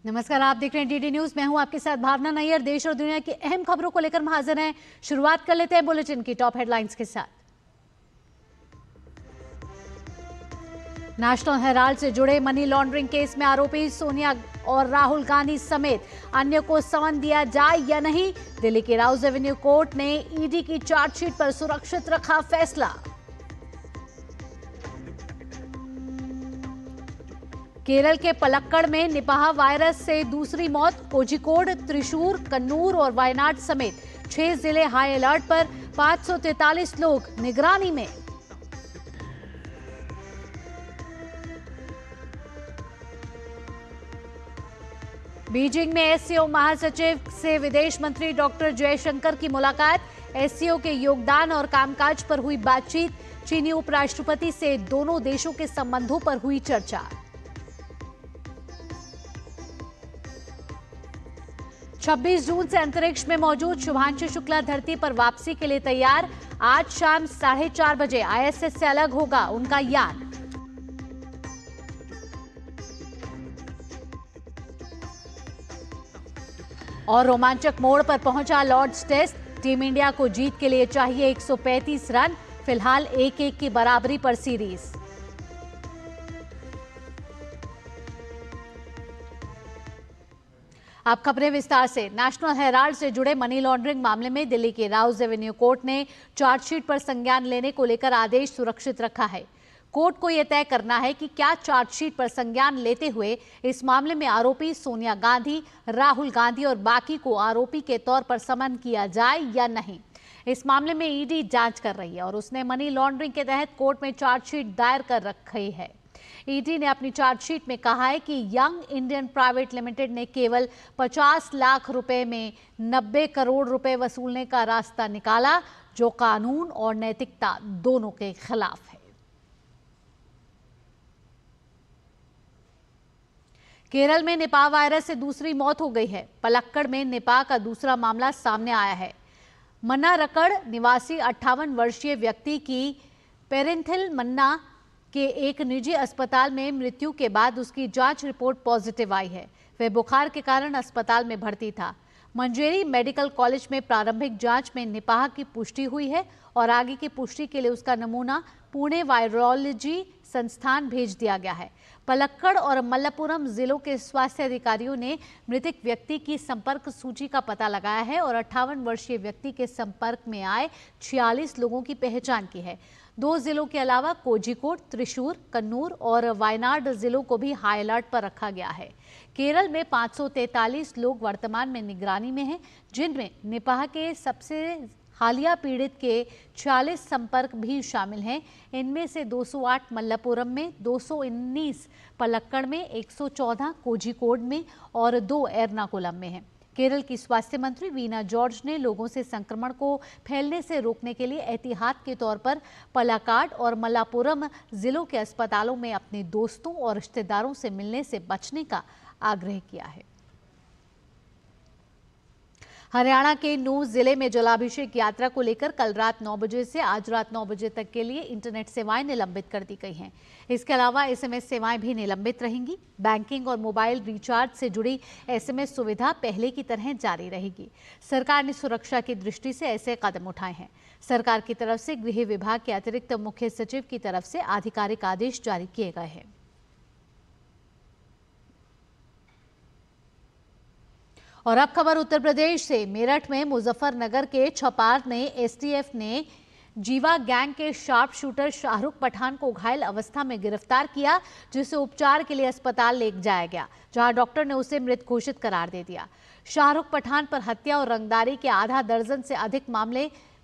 नमस्कार, आप देख रहे हैं डीडी न्यूज। मैं हूं आपके साथ भावना नैयर। देश और दुनिया की अहम खबरों को लेकर हम हाजिर हैं। शुरुआत कर लेते हैं बुलेटिन की टॉप हेडलाइंस के साथ। नेशनल हेराल्ड से जुड़े मनी लॉन्ड्रिंग केस में आरोपी सोनिया और राहुल गांधी समेत अन्य को समन दिया जाए या नहीं, दिल्ली के राउज एवेन्यू कोर्ट ने ईडी की चार्जशीट पर सुरक्षित रखा फैसला। केरल के पलक्कड़ में निपाह वायरस से दूसरी मौत। कोझिकोड, त्रिशूर, कन्नूर और वायनाड समेत 6 जिले हाई अलर्ट पर। 543 लोग निगरानी में। बीजिंग में एससीओ महासचिव से विदेश मंत्री डॉक्टर जयशंकर की मुलाकात। एससीओ के योगदान और कामकाज पर हुई बातचीत। चीनी उपराष्ट्रपति से दोनों देशों के संबंधों पर हुई चर्चा। 26 जून से अंतरिक्ष में मौजूद शुभांशु शुक्ला धरती पर वापसी के लिए तैयार। आज शाम 4:30 बजे आईएसएस से अलग होगा उनका यान। और रोमांचक मोड़ पर पहुंचा लॉर्ड्स टेस्ट। टीम इंडिया को जीत के लिए चाहिए 135 रन। फिलहाल 1-1 की बराबरी पर सीरीज। अब खबरें विस्तार से। नेशनल हेराल्ड से जुड़े मनी लॉन्ड्रिंग मामले में दिल्ली के राउज एवेन्यू कोर्ट ने चार्जशीट पर संज्ञान लेने को लेकर आदेश सुरक्षित रखा है। कोर्ट को यह तय करना है कि क्या चार्जशीट पर संज्ञान लेते हुए इस मामले में आरोपी सोनिया गांधी, राहुल गांधी और बाकी को आरोपी के तौर पर समन किया जाए या नहीं। इस मामले में ईडी जांच कर रही है और उसने मनी लॉन्ड्रिंग के तहत कोर्ट में चार्जशीट दायर कर रखी है। ईडी ने अपनी चार्जशीट में कहा है कि यंग इंडियन प्राइवेट लिमिटेड ने केवल 50 लाख रुपए में 90 करोड़ रुपए वसूलने का रास्ता निकाला, जो कानून और नैतिकता दोनों के खिलाफ है। केरल में निपाह वायरस से दूसरी मौत हो गई है। पलक्कड़ में निपाह का दूसरा मामला सामने आया है। मन्नारकड़ निवासी 58 वर्षीय व्यक्ति की पेरिंथिल मन्ना के एक निजी अस्पताल में मृत्यु के बाद उसकी जांच रिपोर्ट पॉजिटिव आई है। वह बुखार के कारण अस्पताल में भर्ती था। मंजेरी मेडिकल कॉलेज में प्रारंभिक जांच में निपाह की पुष्टि हुई है और आगे की पुष्टि के लिए उसका नमूना पुणे वायरोलॉजी संस्थान भेज दिया गया है। पलक्कड़ और मल्लपुरम जिलों के स्वास्थ्य अधिकारियों ने मृतक व्यक्ति की संपर्क सूची का पता लगाया है और 58 वर्षीय व्यक्ति के संपर्क में आए 46 लोगों की पहचान की है। 2 जिलों के अलावा कोझिकोड, त्रिशूर, कन्नूर और वायनाड जिलों को भी हाई अलर्ट पर रखा गया है। केरल में 543 लोग वर्तमान में निगरानी में हैं, जिनमें निपाह के सबसे हालिया पीड़ित के 46 संपर्क भी शामिल हैं। इनमें से 208 मल्लपुरम में, 219 पलक्कड़ में, 114 कोझिकोड में और 2 एर्नाकुलम में हैं। केरल की स्वास्थ्य मंत्री वीना जॉर्ज ने लोगों से संक्रमण को फैलने से रोकने के लिए एहतियात के तौर पर पलाकाड और मल्लापुरम जिलों के अस्पतालों में अपने दोस्तों और रिश्तेदारों से मिलने से बचने का आग्रह किया है। हरियाणा के नूंह जिले में जलाभिषेक यात्रा को लेकर कल रात 9 बजे से आज रात 9 बजे तक के लिए इंटरनेट सेवाएं निलंबित कर दी गई हैं। इसके अलावा एसएमएस सेवाएं भी निलंबित रहेंगी। बैंकिंग और मोबाइल रिचार्ज से जुड़ी एसएमएस सुविधा पहले की तरह जारी रहेगी। सरकार ने सुरक्षा की दृष्टि से ऐसे कदम उठाए हैं। सरकार की तरफ से गृह विभाग के अतिरिक्त मुख्य सचिव की तरफ से आधिकारिक आदेश जारी किए गए हैं। और अब खबर उत्तर प्रदेश से। मेरठ में मुजफ्फरनगर के छपार ने एसटीएफ ने जीवा गैंग के शार्प शूटर शाहरुख पठान को घायल अवस्था में गिरफ्तार किया, जिसे उपचार के लिए अस्पताल ले जाया गया, जहां डॉक्टर ने उसे मृत घोषित करार दे दिया। शाहरुख पठान पर हत्या और रंगदारी के आधा दर्जन से अधिक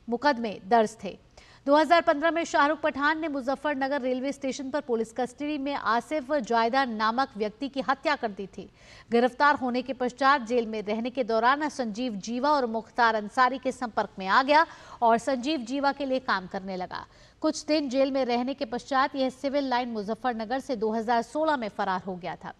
मुकदमे दर्ज थे। 2015 में शाहरुख पठान ने मुजफ्फरनगर रेलवे स्टेशन पर पुलिस कस्टडी में आसिफ जायदा नामक व्यक्ति की हत्या कर दी थी। गिरफ्तार होने के पश्चात जेल में रहने के दौरान संजीव जीवा और मुख्तार अंसारी के संपर्क में आ गया और संजीव जीवा के लिए काम करने लगा। कुछ दिन जेल में रहने के पश्चात यह सिविल लाइन मुजफ्फरनगर से 2016 में फरार हो गया था।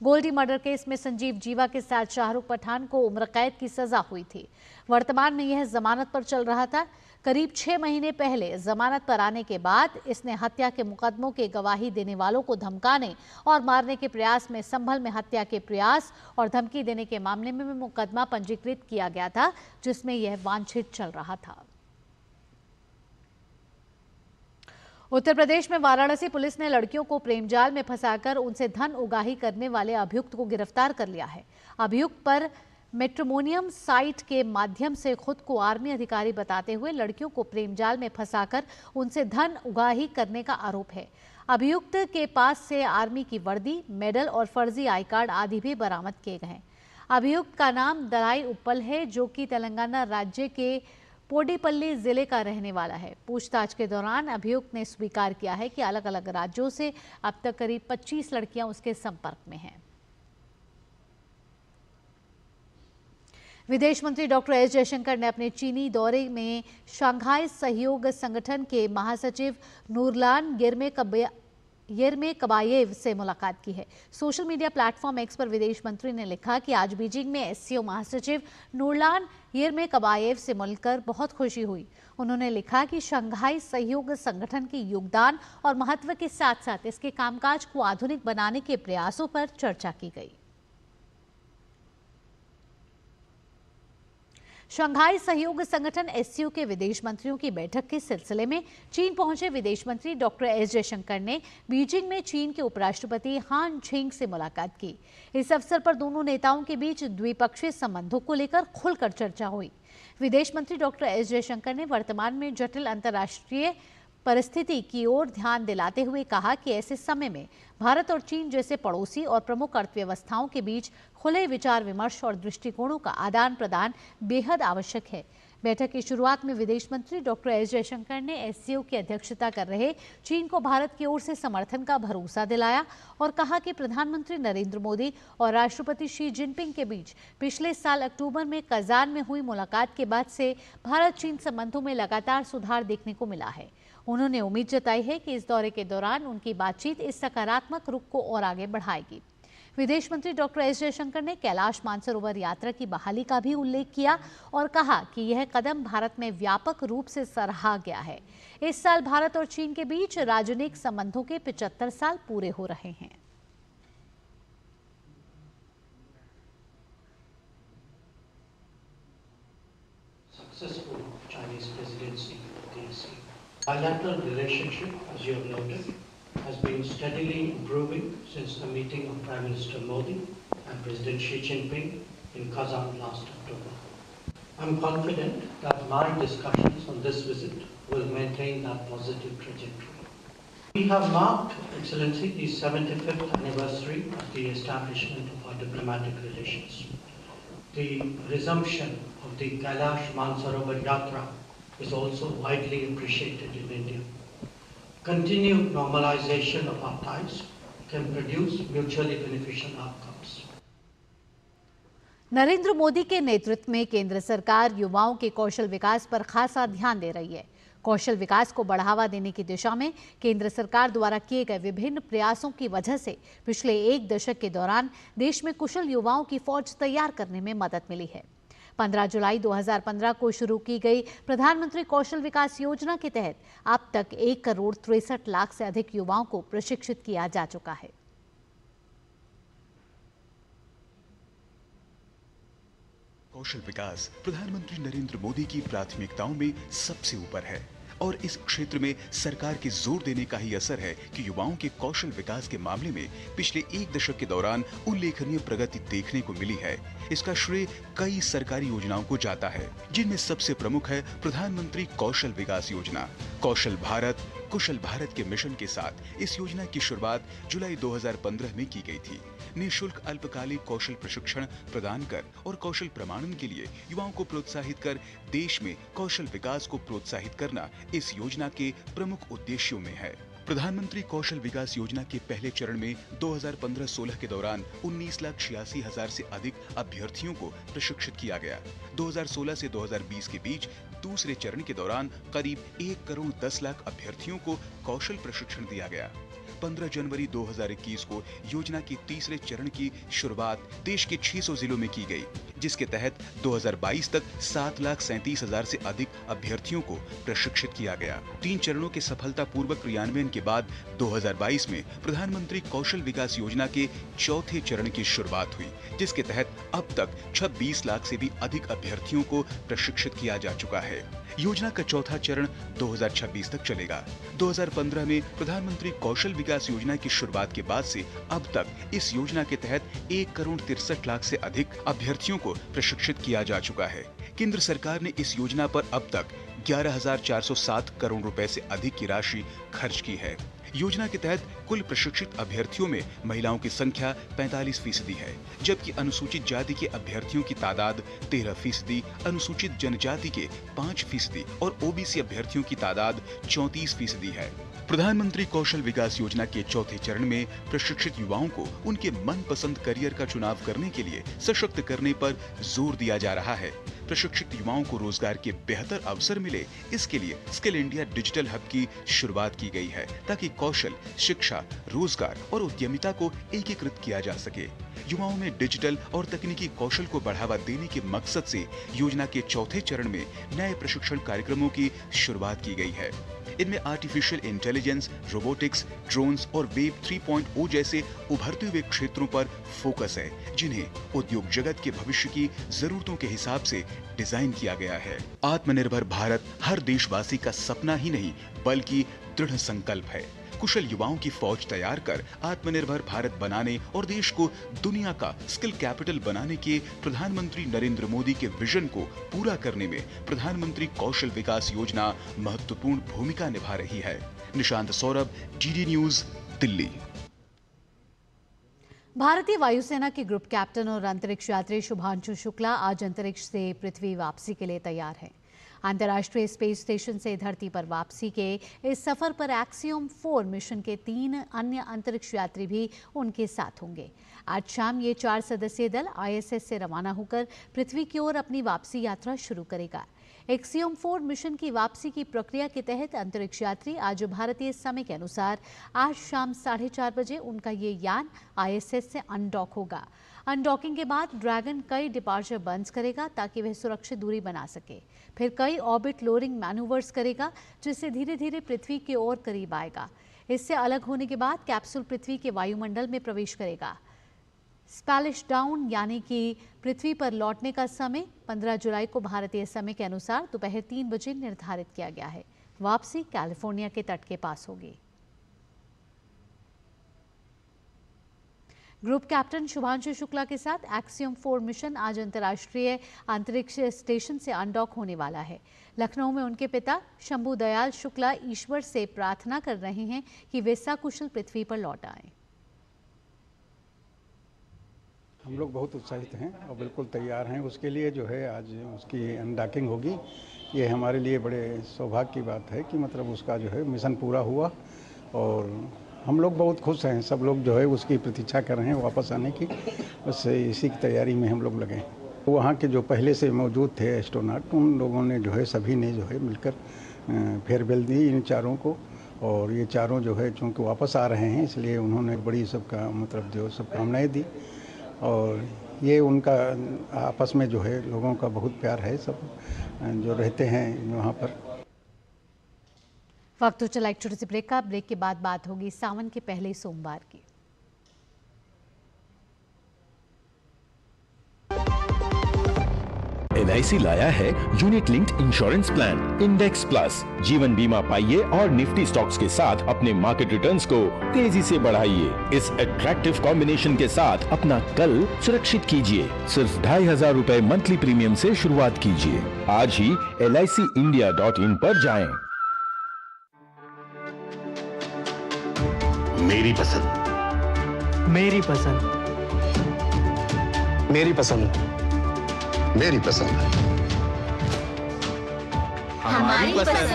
गोल्डी मर्डर केस में संजीव जीवा के साथ शाहरुख पठान को उम्र कैद की सजा हुई थी। वर्तमान में यह जमानत पर चल रहा था। करीब 6 महीने पहले जमानत पर आने के बाद इसने हत्या के मुकदमों के गवाही देने वालों को धमकाने और मारने के प्रयास में संभल में हत्या के प्रयास और धमकी देने के मामले में मुकदमा पंजीकृत किया गया था, जिसमें यह वांछित चल रहा था। उत्तर प्रदेश में वाराणसी पुलिस ने लड़कियों को प्रेम जाल में फंसाकर उनसे धन उगाही करने वाले अभियुक्त को गिरफ्तार कर लिया है। अभियुक्त पर मैट्रिमोनियम साइट के माध्यम से खुद को आर्मी अधिकारी बताते हुए लड़कियों को प्रेम जाल में फंसाकर उनसे धन उगाही करने का आरोप है। अभियुक्त के पास से आर्मी की वर्दी, मेडल और फर्जी आई कार्ड आदि भी बरामद किए गए हैं। अभियुक्त का नाम दलाई उप्पल है, जो कि तेलंगाना राज्य के पोडीपल्ली जिले का रहने वाला है। पूछताछ के दौरान अभियुक्त ने स्वीकार किया है कि अलग अलग राज्यों से अब तक करीब 25 लड़कियां उसके संपर्क में हैं। विदेश मंत्री डॉक्टर एस जयशंकर ने अपने चीनी दौरे में शंघाई सहयोग संगठन के महासचिव नूरलान येरमेकबायेव से मुलाकात की है। सोशल मीडिया प्लेटफॉर्म एक्स पर विदेश मंत्री ने लिखा कि आज बीजिंग में एससीओ महासचिव नूरलान येरमेकबायेव से मिलकर बहुत खुशी हुई। उन्होंने लिखा कि शंघाई सहयोग संगठन के योगदान और महत्व के साथ साथ इसके कामकाज को आधुनिक बनाने के प्रयासों पर चर्चा की गई। शंघाई सहयोग संगठन एससीओ के विदेश मंत्रियों की बैठक के सिलसिले में चीन पहुंचे विदेश मंत्री डॉक्टर एस जयशंकर ने बीजिंग में चीन के उपराष्ट्रपति हान झिंग से मुलाकात की। इस अवसर पर दोनों नेताओं के बीच द्विपक्षीय संबंधों को लेकर खुलकर चर्चा हुई। विदेश मंत्री डॉक्टर एस जयशंकर ने वर्तमान में जटिल अंतर्राष्ट्रीय परिस्थिति की ओर ध्यान दिलाते हुए कहा कि ऐसे समय में भारत और चीन जैसे पड़ोसी और प्रमुख अर्थव्यवस्थाओं के बीच खुले विचार विमर्श और दृष्टिकोणों का आदान प्रदान बेहद आवश्यक है। बैठक की शुरुआत में विदेश मंत्री डॉक्टर एस जयशंकर ने एससीओ की अध्यक्षता कर रहे चीन को भारत की ओर से समर्थन का भरोसा दिलाया और कहा कि प्रधानमंत्री नरेंद्र मोदी और राष्ट्रपति शी जिनपिंग के बीच पिछले साल अक्टूबर में कजान में हुई मुलाकात के बाद से भारत चीन संबंधों में लगातार सुधार देखने को मिला है। उन्होंने उम्मीद जताई है कि इस दौरे के दौरान उनकी बातचीत इस सकारात्मक रुख को और आगे बढ़ाएगी। विदेश मंत्री डॉक्टर एस जयशंकर ने कैलाश मानसरोवर यात्रा की बहाली का भी उल्लेख किया और कहा कि यह कदम भारत में व्यापक रूप से सराहा गया है। इस साल भारत और चीन के बीच राजनयिक संबंधों के 75 साल पूरे हो रहे हैं। Successful Chinese presidency of the ASEAN. Bilateral relationship, as you have noted, has been steadily improving since the meeting of Prime Minister Modi and President Xi Jinping in Kazan last October. I'm confident that my discussions on this visit will maintain that positive trajectory. We have marked, Excellency, the 75th anniversary of the establishment of our diplomatic relations. The resumption of the Kailash Mansarovar Yatra is also widely appreciated in India. Continued normalization of our ties can produce mutually beneficial outcomes. Narendra Modi के नेतृत्व में केंद्र सरकार युवाओं के कौशल विकास पर खासा ध्यान दे रही है। कौशल विकास को बढ़ावा देने की दिशा में केंद्र सरकार द्वारा किए गए विभिन्न प्रयासों की वजह से पिछले 1 दशक के दौरान देश में कुशल युवाओं की फौज तैयार करने में मदद मिली है। 15 जुलाई 2015 को शुरू की गई प्रधानमंत्री कौशल विकास योजना के तहत अब तक 1 करोड़ 63 लाख से अधिक युवाओं को प्रशिक्षित किया जा चुका है। कौशल विकास प्रधानमंत्री नरेंद्र मोदी की प्राथमिकताओं में सबसे ऊपर है और इस क्षेत्र में सरकार के जोर देने का ही असर है कि युवाओं के कौशल विकास के मामले में पिछले 1 दशक के दौरान उल्लेखनीय प्रगति देखने को मिली है। इसका श्रेय कई सरकारी योजनाओं को जाता है, जिनमें सबसे प्रमुख है प्रधानमंत्री कौशल विकास योजना। कौशल भारत कुशल भारत के मिशन के साथ इस योजना की शुरुआत जुलाई 2015 में की गई थी। निःशुल्क अल्पकालिक कौशल प्रशिक्षण प्रदान कर और कौशल प्रमाणन के लिए युवाओं को प्रोत्साहित कर देश में कौशल विकास को प्रोत्साहित करना इस योजना के प्रमुख उद्देश्यों में है। प्रधानमंत्री कौशल विकास योजना के पहले चरण में 2015-16 के दौरान 19,86,000 से अधिक अभ्यर्थियों को प्रशिक्षित किया गया। 2016 से 2020 के बीच दूसरे चरण के दौरान करीब 1 करोड़ 10 लाख अभ्यर्थियों को कौशल प्रशिक्षण दिया गया। 15 जनवरी 2021 को योजना के तीसरे चरण की शुरुआत देश के 600 जिलों में की गई, जिसके तहत 2022 तक 7,37,000 से अधिक अभ्यर्थियों को प्रशिक्षित किया गया। 3 चरणों के सफलतापूर्वक क्रियान्वयन के बाद 2022 में प्रधानमंत्री कौशल विकास योजना के चौथे चरण की शुरुआत हुई, जिसके तहत अब तक 26 लाख से भी अधिक अभ्यर्थियों को प्रशिक्षित किया जा चुका है। योजना का चौथा चरण 2026 तक चलेगा। 2015 में प्रधानमंत्री कौशल विकास योजना की शुरुआत के बाद से अब तक इस योजना के तहत 1 करोड़ 63 लाख से अधिक अभ्यर्थियों को प्रशिक्षित किया जा चुका है। केंद्र सरकार ने इस योजना पर अब तक 11,407 करोड़ रुपए से अधिक की राशि खर्च की है। योजना के तहत कुल प्रशिक्षित अभ्यर्थियों में महिलाओं की संख्या 45% है, जबकि अनुसूचित जाति के अभ्यर्थियों की तादाद 13%, अनुसूचित जनजाति के 5% और ओबीसी अभ्यर्थियों की तादाद 34% है। प्रधानमंत्री कौशल विकास योजना के चौथे चरण में प्रशिक्षित युवाओं को उनके मनपसंद करियर का चुनाव करने के लिए सशक्त करने पर जोर दिया जा रहा है। प्रशिक्षित युवाओं को रोजगार के बेहतर अवसर मिले, इसके लिए स्किल इंडिया डिजिटल हब की शुरुआत की गई है, ताकि कौशल, शिक्षा, रोजगार और उद्यमिता को एकीकृत किया जा सके। युवाओं में डिजिटल और तकनीकी कौशल को बढ़ावा देने के मकसद से योजना के चौथे चरण में नए प्रशिक्षण कार्यक्रमों की शुरुआत की गई है। इनमें आर्टिफिशियल इंटेलिजेंस, रोबोटिक्स, ड्रोन्स और वेब 3.0 जैसे उभरते हुए क्षेत्रों पर फोकस है, जिन्हें उद्योग जगत के भविष्य की जरूरतों के हिसाब से डिजाइन किया गया है। आत्मनिर्भर भारत हर देशवासी का सपना ही नहीं, बल्कि दृढ़ संकल्प है। कुशल युवाओं की फौज तैयार कर आत्मनिर्भर भारत बनाने और देश को दुनिया का स्किल कैपिटल बनाने के प्रधानमंत्री नरेंद्र मोदी के विजन को पूरा करने में प्रधानमंत्री कौशल विकास योजना महत्वपूर्ण भूमिका निभा रही है। Nishant Saurabh, DD news, Delhi. भारतीय वायुसेना के ग्रुप कैप्टन और अंतरिक्ष यात्री शुभांशु शुक्ला आज अंतरिक्ष से पृथ्वी वापसी के लिए तैयार हैं। अंतर्राष्ट्रीय स्पेस स्टेशन से धरती पर वापसी के इस सफर पर एक्सियोम 4 मिशन के 3 अन्य अंतरिक्ष यात्री भी उनके साथ होंगे। आज शाम ये 4 सदस्यीय दल ISS से रवाना होकर पृथ्वी की ओर अपनी वापसी यात्रा शुरू करेगा। एक्सियोम 4 मिशन की वापसी की प्रक्रिया के तहत अंतरिक्ष यात्री आज भारतीय समय के अनुसार आज शाम 4:30 बजे उनका ये यान ISS से अनडॉक होगा। अनडॉकिंग के बाद ड्रैगन कई डिपार्चर बर्न्स करेगा ताकि वह सुरक्षित दूरी बना सके। फिर कई ऑर्बिट लोअरिंग मैनूवर्स करेगा, जिससे धीरे धीरे पृथ्वी की ओर करीब आएगा। इससे अलग होने के बाद कैप्सूल पृथ्वी के वायुमंडल में प्रवेश करेगा। स्पैलिश डाउन यानी कि पृथ्वी पर लौटने का समय 15 जुलाई को भारतीय समय के अनुसार दोपहर 3 बजे निर्धारित किया गया है। वापसी कैलिफोर्निया के तट के पास होगी। ग्रुप कैप्टन शुभांशु शुक्ला के साथ एक्सियोम 4 मिशन आज अंतर्राष्ट्रीय अंतरिक्ष स्टेशन से अनडॉक होने वाला है। लखनऊ में उनके पिता शंभू दयाल शुक्ला ईश्वर से प्रार्थना कर रहे हैं कि वे सकुशल पृथ्वी पर लौट आएं। हम लोग बहुत उत्साहित हैं और बिल्कुल तैयार हैं। उसके लिए जो है आज उसकी अनडॉकिंग होगी। ये हमारे लिए बड़े सौभाग्य की बात है कि मतलब उसका जो है मिशन पूरा हुआ और हम लोग बहुत खुश हैं। सब लोग जो है उसकी प्रतीक्षा कर रहे हैं वापस आने की। बस इसी की तैयारी में हम लोग लगे हैं। वहाँ के जो पहले से मौजूद थे एस्ट्रोनॉट, उन लोगों ने जो है सभी ने जो है मिलकर फेयरवेल दी इन चारों को। और ये चारों जो है चूँकि वापस आ रहे हैं, इसलिए उन्होंने बड़ी सबका मतलब जो शुभकामनाएँ दी। और ये उनका आपस में जो है लोगों का बहुत प्यार है, सब जो रहते हैं वहाँ पर। वक्त तो चला एक छोटे से ब्रेक का। ब्रेक के बाद बात होगी सावन के पहले सोमवार की। LIC लाया है unit linked insurance plan index plus. जीवन बीमा पाइए और निफ्टी स्टॉक्स के साथ अपने मार्केट रिटर्न्स को तेजी से बढ़ाइए। इस अट्रैक्टिव कॉम्बिनेशन के साथ अपना कल सुरक्षित कीजिए। सिर्फ 2,500 रुपए मंथली प्रीमियम से शुरुआत कीजिए। आज ही LICindia.in पर जाएं। मेरी पसंद, मेरी पसंद, मेरी पसंद, मेरी पसंद, हमारी पसंद,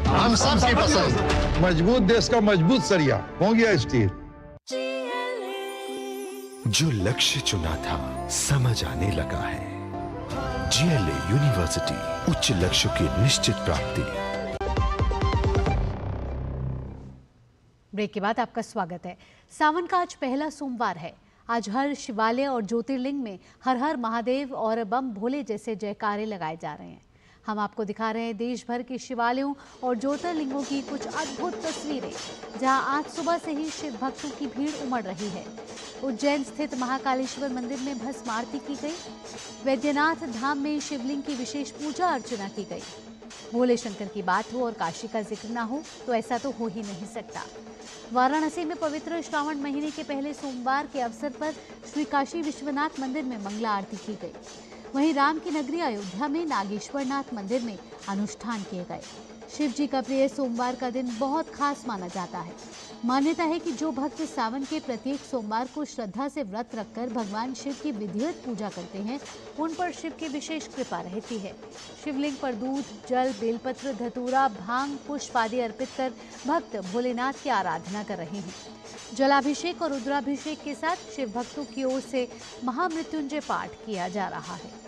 हम सबकी पसंद। मजबूत देश का मजबूत सरिया हो गया स्टील। जो लक्ष्य चुना था समझ आने लगा है। GLA यूनिवर्सिटी, उच्च लक्ष्य की निश्चित प्राप्ति। ब्रेक के बाद आपका स्वागत है। सावन का आज पहला सोमवार है। आज हर शिवालय और ज्योतिर्लिंग में हर हर महादेव और बम भोले जैसे जयकारे लगाए जा रहे हैं। हम आपको दिखा रहे हैं देश भर के शिवालयों और ज्योतिर्लिंगों की कुछ अद्भुत तस्वीरें, जहां आज सुबह से ही शिव भक्तों की भीड़ उमड़ रही है। उज्जैन स्थित महाकालेश्वर मंदिर में भस्म आरती की गई। वैद्यनाथ धाम में शिवलिंग की विशेष पूजा अर्चना की गई। भोले शंकर की बात हो और काशी का जिक्र ना हो तो ऐसा तो हो ही नहीं सकता। वाराणसी में पवित्र श्रावण महीने के पहले सोमवार के अवसर पर श्री काशी विश्वनाथ मंदिर में मंगला आरती की गई। वहीं राम की नगरी अयोध्या में नागेश्वरनाथ मंदिर में अनुष्ठान किए गए। शिव जी का प्रिय सोमवार का दिन बहुत खास माना जाता है। मान्यता है कि जो भक्त सावन के प्रत्येक सोमवार को श्रद्धा से व्रत रखकर भगवान शिव की विधिवत पूजा करते हैं, उन पर शिव की विशेष कृपा रहती है। शिवलिंग पर दूध, जल, बेलपत्र, धतूरा, भांग, पुष्प आदि अर्पित कर भक्त भोलेनाथ की आराधना कर रहे हैं। जलाभिषेक और रुद्राभिषेक के साथ शिव भक्तों की ओर से महामृत्युंजय पाठ किया जा रहा है।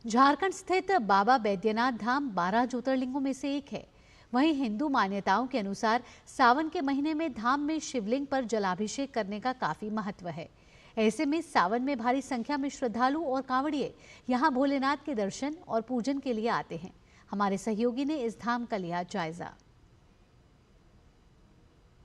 झारखंड स्थित बाबा बैद्यनाथ धाम 12 ज्योतिर्लिंगों में से एक है। वहीं हिंदू मान्यताओं के अनुसार सावन के महीने में धाम में शिवलिंग पर जलाभिषेक करने का काफी महत्व है। ऐसे में सावन में भारी संख्या में श्रद्धालु और कांवड़िए यहां भोलेनाथ के दर्शन और पूजन के लिए आते हैं। हमारे सहयोगी ने इस धाम का लिया जायजा।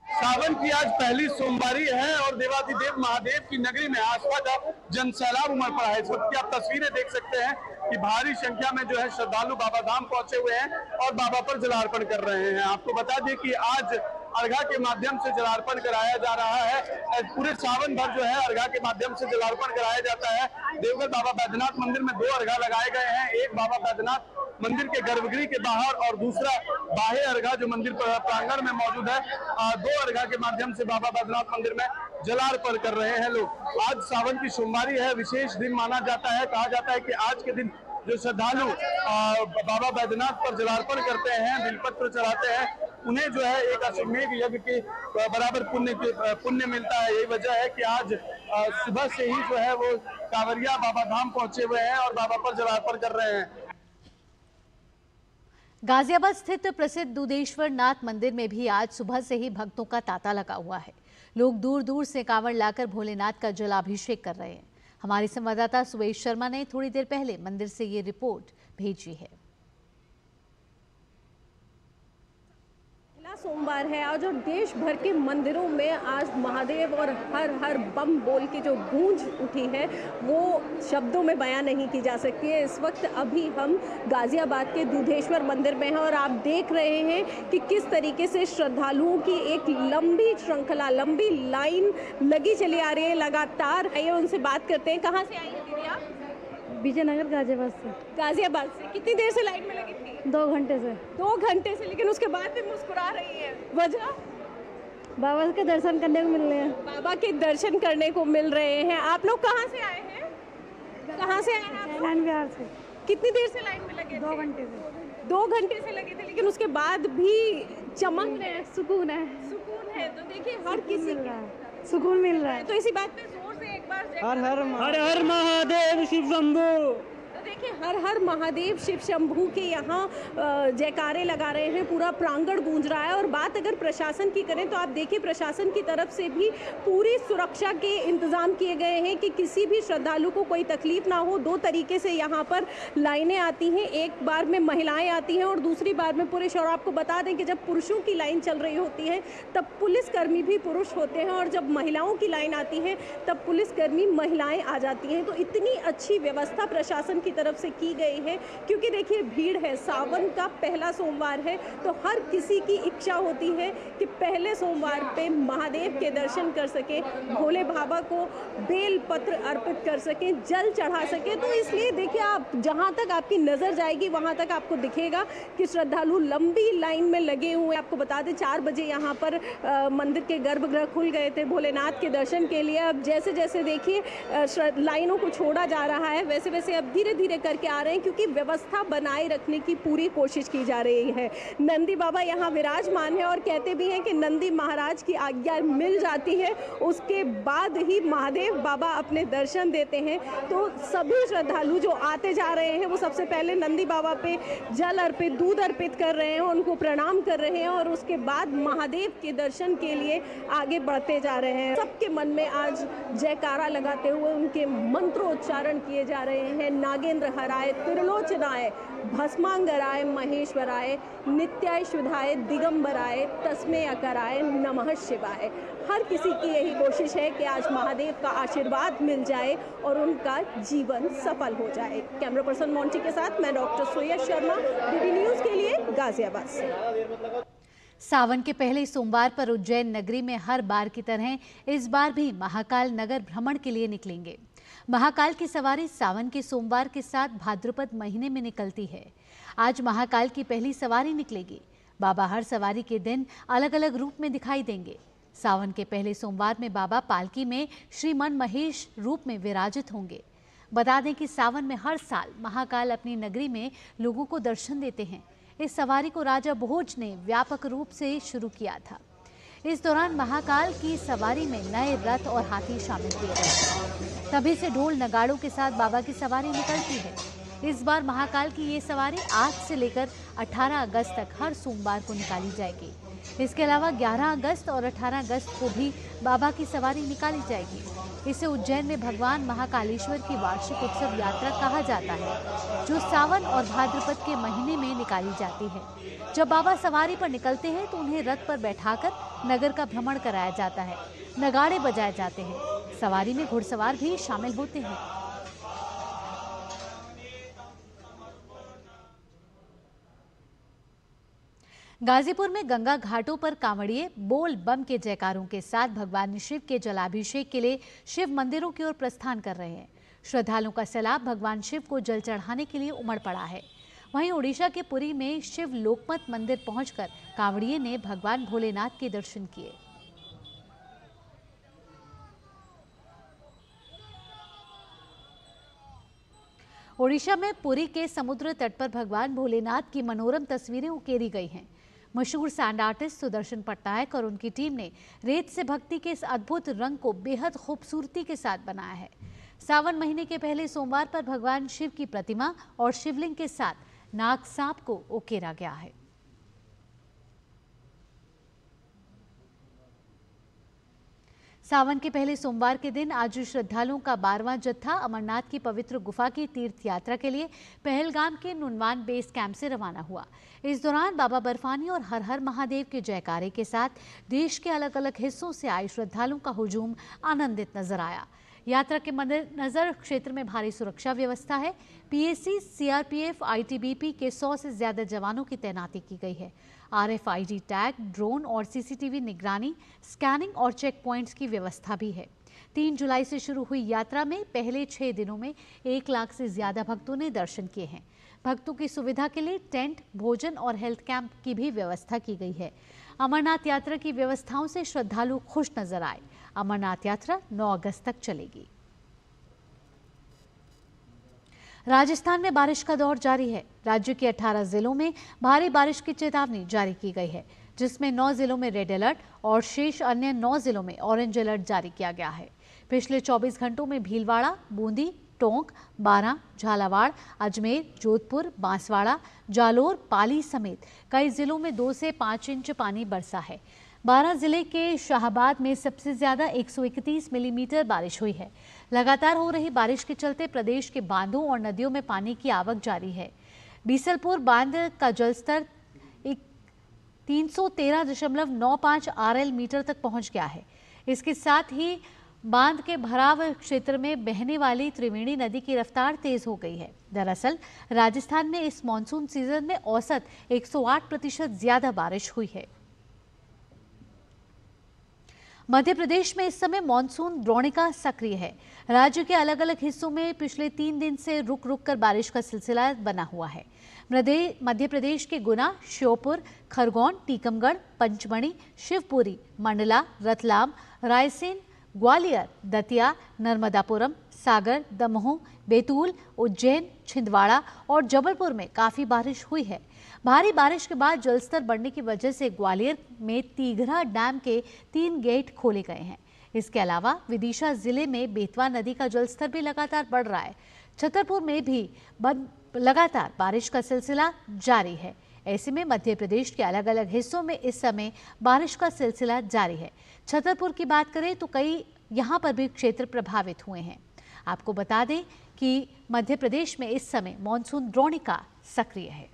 सावन की आज पहली सोमवारी है और देवाधिदेव महादेव की नगरी में आसपास जनसैलाब उमड़ पड़ा है। इस वक्त की आप तस्वीरें देख सकते हैं कि भारी संख्या में जो है श्रद्धालु बाबा धाम पहुंचे हुए हैं और बाबा पर जलार्पण कर रहे हैं। आपको बता दें कि आज अर्घा के माध्यम से जलार्पण कराया जा रहा है। पूरे सावन भर जो है अर्घा के माध्यम से जलार्पण कराया जाता है। देवघर बाबा बैद्यनाथ मंदिर में 2 अर्घा लगाए गए हैं, एक बाबा बैद्यनाथ मंदिर के गर्भगृह के बाहर और दूसरा बाह्य अर्घा जो मंदिर प्रांगण में मौजूद है। 2 अर्घा के माध्यम से बाबा बैद्यनाथ मंदिर में जलार्पण कर रहे हैं लोग। आज सावन की सोमवारी है, विशेष दिन माना जाता है। कहा जाता है कि आज के दिन जो श्रद्धालु बाबा बैद्यनाथ पर जलार्पण करते हैं, बिलपत्र चढ़ाते हैं, उन्हें जो है एक अश्वमेध यज्ञ के बराबर पुण्य मिलता है। यही वजह है कि आज सुबह से ही जो है वो कांवरिया बाबा धाम पहुंचे हुए हैं और बाबा पर जलार्पण कर रहे हैं। गाजियाबाद स्थित प्रसिद्ध दुधेश्वर नाथ मंदिर में भी आज सुबह से ही भक्तों का तांता लगा हुआ है। लोग दूर दूर से कांवड़ लाकर भोलेनाथ का जलाभिषेक कर रहे हैं। हमारे संवाददाता सुवेश शर्मा ने थोड़ी देर पहले मंदिर से ये रिपोर्ट भेजी है। सोमवार है आज और देश भर के मंदिरों में आज महादेव और हर हर बम बोल की जो गूंज उठी है वो शब्दों में बयां नहीं की जा सकती है। इस वक्त अभी हम गाजियाबाद के दुधेश्वर मंदिर में हैं और आप देख रहे हैं कि किस तरीके से श्रद्धालुओं की एक लंबी श्रृंखला, लंबी लाइन लगी चली आ रही है लगातार। आइए उनसे बात करते हैं। कहाँ से आई हैं दीदी आप? विजयनगर गाजियाबाद से। गाजियाबाद से कितनी देर से लाइन में लगी थी? 2 घंटे से। 2 घंटे से, लेकिन उसके बाद भी मुस्कुरा रही है। वजह? बाबा के दर्शन करने को मिल रहे हैं। बाबा के दर्शन करने को मिल रहे हैं। आप लोग कहाँ से आए हैं? कहाँ से आए हैं? लाइन बिहार से। कितनी देर से लाइन में लगे? 2 घंटे से। 2 घंटे से लगे थे, लेकिन उसके बाद भी चमक रहे हैं, सुकून है। सुकून है। तो देखिए हर किसी को सुकून मिल रहा है। तो इसी बात पे जोर से एक बार हर हर महादेव शिव शंभू। देखिए हर हर महादेव शिव शंभू के यहाँ जयकारे लगा रहे हैं, पूरा प्रांगण गूंज रहा है। और बात अगर प्रशासन की करें तो आप देखिए प्रशासन की तरफ से भी पूरी सुरक्षा के इंतजाम किए गए हैं कि किसी भी श्रद्धालु को कोई तकलीफ ना हो। 2 तरीके से यहाँ पर लाइनें आती हैं, एक बार में महिलाएं आती हैं और दूसरी बार में पुरुष। और आपको बता दें कि जब पुरुषों की लाइन चल रही होती है तब पुलिसकर्मी भी पुरुष होते हैं और जब महिलाओं की लाइन आती है तब पुलिसकर्मी महिलाएं आ जाती हैं। तो इतनी अच्छी व्यवस्था प्रशासन की तरफ से की गई है, क्योंकि देखिए भीड़ है, सावन का पहला सोमवार है, तो हर किसी की इच्छा होती है कि पहले सोमवार पे महादेव के दर्शन कर सके, भोले बाबा को बेल पत्र अर्पित कर सके, जल चढ़ा सके। तो इसलिए देखिए आप जहां तक आपकी नज़र जाएगी वहां तक आपको दिखेगा कि श्रद्धालु लंबी लाइन में लगे हुए। आपको बता दें 4 बजे यहाँ पर मंदिर के गर्भगृह खुल गए थे भोलेनाथ के दर्शन के लिए। अब जैसे जैसे देखिए लाइनों को छोड़ा जा रहा है, वैसे वैसे अब धीरे धीरे करके आ रहे हैं, क्योंकि व्यवस्था बनाए रखने की पूरी कोशिश की जा रही है। नंदी बाबा यहाँ विराजमान है और कहते भी हैं कि नंदी महाराज की आज्ञा मिल जाती है उसके बाद ही महादेव बाबा अपने दर्शन देते हैं। तो सभी श्रद्धालु जो आते जा रहे हैं वो सबसे पहले नंदी बाबा पे जल अर्पित, दूध अर्पित कर रहे हैं, उनको प्रणाम कर रहे हैं और उसके बाद महादेव के दर्शन के लिए आगे बढ़ते जा रहे हैं। सबके मन में आज जयकारा लगाते हुए उनके मंत्रोच्चारण किए जा रहे हैं। नागेंद्र हराय, त्रिलोचनाय, भस्मांगराय, महेश्वराय, नित्याश्वधाय, दिगंबराय, तस्मे अकराय, नमः शिवाय। हर किसी की यही कोशिश है कि आज महादेव का आशीर्वाद मिल जाए और उनका जीवन सफल हो जाए। कैमरा पर्सन मोंटी के साथ मैं doctor Shreya Sharma, DD news के लिए गाजियाबाद से। सावन के पहले सोमवार पर उज्जैन नगरी में हर बार की तरह इस बार भी महाकाल नगर भ्रमण के लिए निकलेंगे। महाकाल की सवारी सावन के सोमवार के साथ भाद्रपद महीने में निकलती है। आज महाकाल की पहली सवारी निकलेगी। बाबा हर सवारी के दिन अलग अलग रूप में दिखाई देंगे। सावन के पहले सोमवार में बाबा पालकी में श्री मन महेश रूप में विराजित होंगे। बता दें कि सावन में हर साल महाकाल अपनी नगरी में लोगों को दर्शन देते हैं। इस सवारी को राजा भोज ने व्यापक रूप से शुरू किया था। इस दौरान महाकाल की सवारी में नए रथ और हाथी शामिल किए गए। तभी से ढोल नगाड़ों के साथ बाबा की सवारी निकलती है। इस बार महाकाल की ये सवारी आज से लेकर 18 अगस्त तक हर सोमवार को निकाली जाएगी। इसके अलावा 11 अगस्त और 18 अगस्त को भी बाबा की सवारी निकाली जाएगी। इसे उज्जैन में भगवान महाकालेश्वर की वार्षिक उत्सव यात्रा कहा जाता है, जो सावन और भाद्रपद के महीने में निकाली जाती है। जब बाबा सवारी पर निकलते हैं तो उन्हें रथ पर बैठाकर नगर का भ्रमण कराया जाता है। नगाड़े बजाए जाते हैं। सवारी में घुड़सवार भी शामिल होते हैं। गाजीपुर में गंगा घाटों पर कांवड़िए बोल बम के जयकारों के साथ भगवान शिव के जलाभिषेक के लिए शिव मंदिरों की ओर प्रस्थान कर रहे हैं। श्रद्धालुओं का सैलाब भगवान शिव को जल चढ़ाने के लिए उमड़ पड़ा है। वहीं ओडिशा के पुरी में शिव लोकमत मंदिर पहुंचकर कांवड़िए ने भगवान भोलेनाथ के दर्शन किए। ओडिशा में पुरी के समुद्र तट पर भगवान भोलेनाथ की मनोरम तस्वीरें उकेरी गई हैं। मशहूर सैंड आर्टिस्ट सुदर्शन पटनायक और उनकी टीम ने रेत से भक्ति के इस अद्भुत रंग को बेहद खूबसूरती के साथ बनाया है। सावन महीने के पहले सोमवार पर भगवान शिव की प्रतिमा और शिवलिंग के साथ नाग सांप को उकेरा गया है। सावन के पहले सोमवार के दिन आज श्रद्धालुओं का 12वां जत्था अमरनाथ की पवित्र गुफा की तीर्थ यात्रा के लिए पहलगाम के नुनवान बेस कैंप से रवाना हुआ। इस दौरान बाबा बर्फानी और हर हर महादेव के जयकारे के साथ देश के अलग अलग हिस्सों से आए श्रद्धालुओं का हुजूम आनंदित नजर आया। यात्रा के मद्देनजर क्षेत्र में भारी सुरक्षा व्यवस्था है। पीएसी, सीआरपीएफ, आईटीबीपी के 100 से ज्यादा जवानों की तैनाती की गई है। RFID टैग, ड्रोन और CCTV निगरानी, स्कैनिंग और चेक पॉइंट्स की व्यवस्था भी है। 3 जुलाई से शुरू हुई यात्रा में पहले 6 दिनों में 1 लाख से ज्यादा भक्तों ने दर्शन किए हैं। भक्तों की सुविधा के लिए टेंट, भोजन और हेल्थ कैंप की भी व्यवस्था की गई है। अमरनाथ यात्रा की व्यवस्थाओं से श्रद्धालु खुश नजर आए। अमरनाथ यात्रा 9 अगस्त तक चलेगी। राजस्थान में बारिश का दौर जारी है। राज्य के 18 जिलों में भारी बारिश की चेतावनी जारी की गई है, जिसमें 9 जिलों में रेड अलर्ट और शेष अन्य 9 जिलों में ऑरेंज अलर्ट जारी किया गया है। पिछले 24 घंटों में भीलवाड़ा, बूंदी, टोंक, बारां, झालावाड़, अजमेर, जोधपुर, बांसवाड़ा, जालोर, पाली समेत कई जिलों में 2 से 5 इंच पानी बरसा है। 12 जिले के शाहबाद में सबसे ज्यादा 131 मिलीमीटर बारिश हुई है। लगातार हो रही बारिश के चलते प्रदेश के बांधों और नदियों में पानी की आवक जारी है। बीसलपुर बांध का जलस्तर 313.95 RL मीटर तक पहुंच गया है। इसके साथ ही बांध के भराव क्षेत्र में बहने वाली त्रिवेणी नदी की रफ्तार तेज हो गई है। दरअसल राजस्थान में इस मानसून सीजन में औसत 108% ज्यादा बारिश हुई है। मध्य प्रदेश में इस समय मानसून द्रोणिका सक्रिय है। राज्य के अलग अलग हिस्सों में पिछले 3 दिन से रुक रुक कर बारिश का सिलसिला बना हुआ है। मध्य प्रदेश के गुना, श्योपुर, खरगोन, टीकमगढ़, पंचमढ़ी, शिवपुरी, मंडला, रतलाम, रायसेन, ग्वालियर, दतिया, नर्मदापुरम, सागर, दमोह, बैतूल, उज्जैन, छिंदवाड़ा और जबलपुर में काफी बारिश हुई है। भारी बारिश के बाद जलस्तर बढ़ने की वजह से ग्वालियर में तीघरा डैम के 3 गेट खोले गए हैं। इसके अलावा विदिशा जिले में बेतवा नदी का जलस्तर भी लगातार बढ़ रहा है। छतरपुर में भी लगातार बारिश का सिलसिला जारी है। ऐसे में मध्य प्रदेश के अलग अलग हिस्सों में इस समय बारिश का सिलसिला जारी है। छतरपुर की बात करें तो कई यहाँ पर भी क्षेत्र प्रभावित हुए हैं। आपको बता दें कि मध्य प्रदेश में इस समय मॉनसून द्रोणिका सक्रिय है।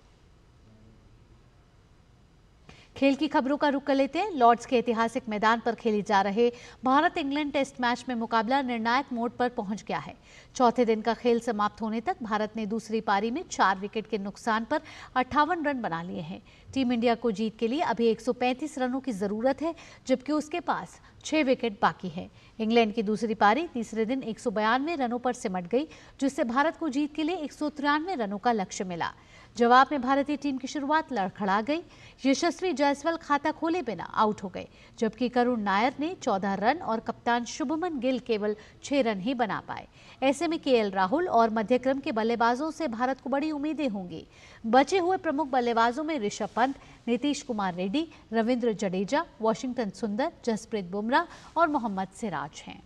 खेल की खबरों का रुख कर लेते हैं। लॉर्ड्स के ऐतिहासिक मैदान पर खेले जा रहे भारत इंग्लैंड टेस्ट मैच में मुकाबला निर्णायक मोड़ पर पहुंच गया है। चौथे दिन का खेल समाप्त होने तक भारत ने दूसरी पारी में 4 विकेट के नुकसान पर 58 रन बना लिए हैं। टीम इंडिया को जीत के लिए अभी 135 रनों की जरूरत है, जबकि उसके पास 6 विकेट बाकी है। इंग्लैंड की दूसरी पारी तीसरे दिन 192 रनों पर सिमट गई, जिससे भारत को जीत के लिए 193 रनों का लक्ष्य मिला। जवाब में भारतीय टीम की शुरुआत लड़खड़ा गई। यशस्वी जायसवाल खाता खोले बिना आउट हो गए, जबकि करुण नायर ने 14 रन और कप्तान शुभमन गिल केवल 6 रन ही बना पाए। ऐसे में केएल राहुल और मध्यक्रम के बल्लेबाजों से भारत को बड़ी उम्मीदें होंगी। बचे हुए प्रमुख बल्लेबाजों में ऋषभ पंत, नीतीश कुमार रेड्डी, रविंद्र जडेजा, वॉशिंगटन सुंदर, जसप्रीत बुमराह और मोहम्मद सिराज हैं।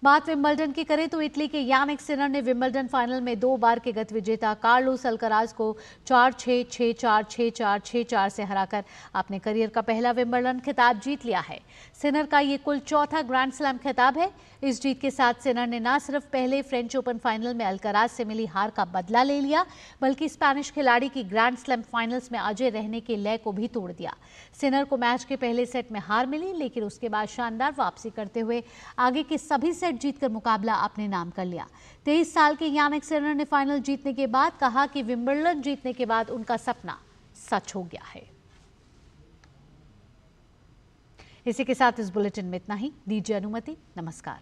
बात विंबलडन की करें तो इटली के यानिक सिनर ने विंबलडन फाइनल में 2 बार के गत विजेता कार्लोस अल्कराज को 4-6, 6-4, 6-4, 6-4 से हराकर अपने करियर का पहला विंबलडन खिताब जीत लिया है। सिनर का ये कुल चौथा ग्रैंड स्लैम खिताब है। इस जीत के साथ सिनर ने न सिर्फ पहले फ्रेंच ओपन फाइनल में अल्कराज से मिली हार का बदला ले लिया, बल्कि स्पेनिश खिलाड़ी की ग्रैंड स्लैम फाइनल्स में अजय रहने के लय को भी तोड़ दिया। सिनर को मैच के पहले सेट में हार मिली, लेकिन उसके बाद शानदार वापसी करते हुए आगे के सभी सेट जीतकर मुकाबला अपने नाम कर लिया। 23 साल के यानिक सिनर ने फाइनल जीतने के बाद कहा कि विंबलडन जीतने के बाद उनका सपना सच हो गया है। इसी के साथ इस बुलेटिन में इतना ही। दीजिए अनुमति। नमस्कार।